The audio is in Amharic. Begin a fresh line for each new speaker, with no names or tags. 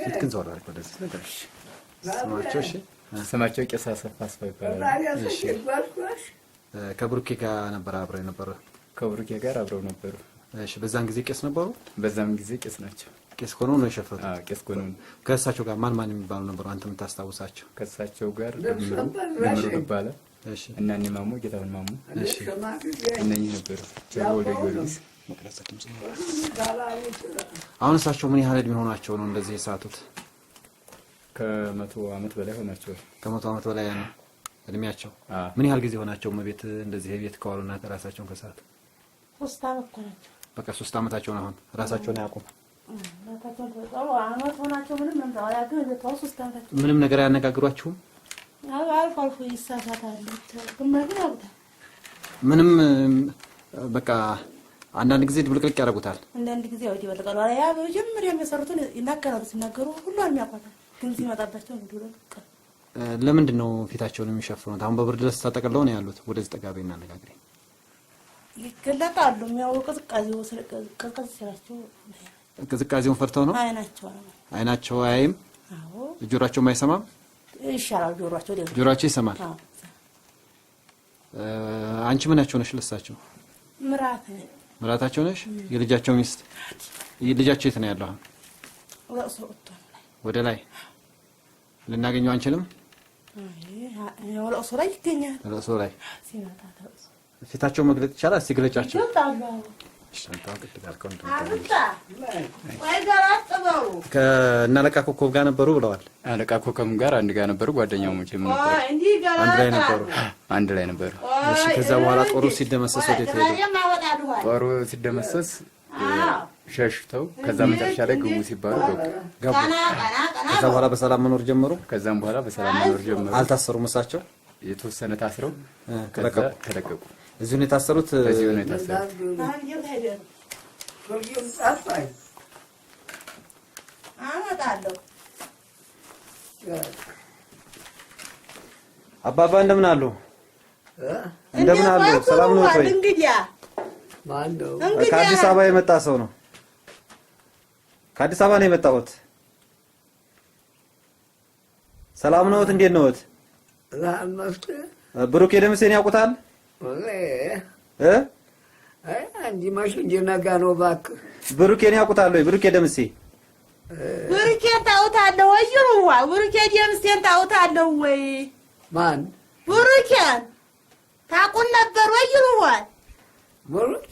ልክ እንዞራለን ወደዚህ ነገር። እሺ ስማቸው እሺ
ስማቸው ቄስ አሰፋ አስፋው ይባላል።
እሺ ከብሩኬ ጋር ነበር አብረው ነበሩ?
ከብሩኬ ጋር አብረው ነበሩ።
እሺ በዛን ጊዜ ቄስ ነበሩ?
በዛም ጊዜ ቄስ ናቸው።
ቄስ ሆነው ነው የሸፈቱት?
አዎ ቄስ ሆነው።
ከእሳቸው ጋር ማን ማን የሚባሉ ነበሩ አንተ የምታስታውሳቸው?
ከእሳቸው ጋር ምሩ ይባላል። እሺ እና እኔ ማሙ ጌታውን ማሙ። እሺ እነኚህ ነበሩ። ወደ ጊዮርጊስ መቅረጸ ድምጽ ነው። አሁን እሳቸው ምን ያህል እድሜ ሆናቸው ነው እንደዚህ የሳቱት? ከ100 ዓመት በላይ ሆናቸው።
ከ100 ዓመት በላይ ነው እድሜያቸው። ምን ያህል ጊዜ ሆናቸው መቤት እንደዚህ ቤት ከዋሉና ራሳቸውን ከሳቱ?
3 ዓመት ሆናቸው።
በቃ 3 ዓመታቸው ነው። አሁን ራሳቸውን ያውቁም? ምንም ነገር አያነጋግሯችሁም?
አልፎ አልፎ ይሳሳታሉ።
ምንም በቃ አንዳንድ ጊዜ ድብልቅልቅ ያደርጉታል።
አንዳንድ ጊዜ ወዲህ ወልቀሉ ያ በመጀመሪያ የሚሰሩትን ይናገራሉ። ሲናገሩ ሁሉንም ያውቃታል። ግን ሲመጣባቸው እንዲሉ
ለምንድን ነው ፊታቸውን የሚሸፍኑት? አሁን በብርድ ልብስ ተጠቅልለው ነው ያሉት። ወደዚህ ጠጋቤና አነጋግረኝ።
ይገለጣሉ። የሚያውቁ ቅዝቃዜው ስለቀዝቀዝ ሲላቸው
ቅዝቃዜውን ፈርተው ነው። አይናቸው አያይም?
አዎ።
ጆሮአቸውም አይሰማም?
ይሻላል።
ጆሮአቸው ይሰማል። አንቺ ምናቸው ነሽ ለሳቸው? ምራታቸው ነሽ? የልጃቸው ሚስት። ልጃቸው የት ነው ያለው? ወደ ላይ ልናገኘው አንችልም?
ለቅሶ ላይ ይገኛል።
ለቅሶ ላይ ፊታቸው መግለጥ ይቻላል? ሲግለጫቸው ከአለቃ ኮከብ ጋር ነበሩ ብለዋል።
አለቃ ኮከብ ጋር አንድ ጋር ነበሩ። ጓደኛሞች ምን ነበር? አንድ ላይ ነበሩ።
እሺ ከዛ በኋላ ጦሩ ሲደመሰስ ወዴት ሄዱ?
ጦሩ ሲደመሰስ ሸሽተው ከዛ መጨረሻ ላይ ግቡ ሲባሉ ገቡ።
ከዛ በኋላ በሰላም መኖር ጀመሩ።
ከዛም በኋላ በሰላም መኖር ጀመሩ።
አልታሰሩም? እሳቸው
የተወሰነ ታስረው ተለቀቁ።
እዚሁ ነው የታሰሩት?
እዚሁ ነው የታሰሩት።
አባባ እንደምን አሉ? እንደምን አሉ? ሰላም ነው ወይ? ከአዲስ አበባ የመጣ ሰው ነው። ከአዲስ አበባ ነው የመጣሁት። ሰላም ነዎት? እንዴት ነዎት? ብሩኬ ደምሴን ያውቁታል?
አንዲ ማሽን ጀናጋ ነው እባክህ።
ብሩኬን ያውቁታል ወይ? ብሩኬ ደምሴ
ብሩኬን ታውታለህ ወይ? ይሩዋ ብሩኬ ደምሴን ታውታለህ ወይ?
ማን?
ብሩኬን ታውቁን ነበር ወይ? ይሩዋ
ብሩኬ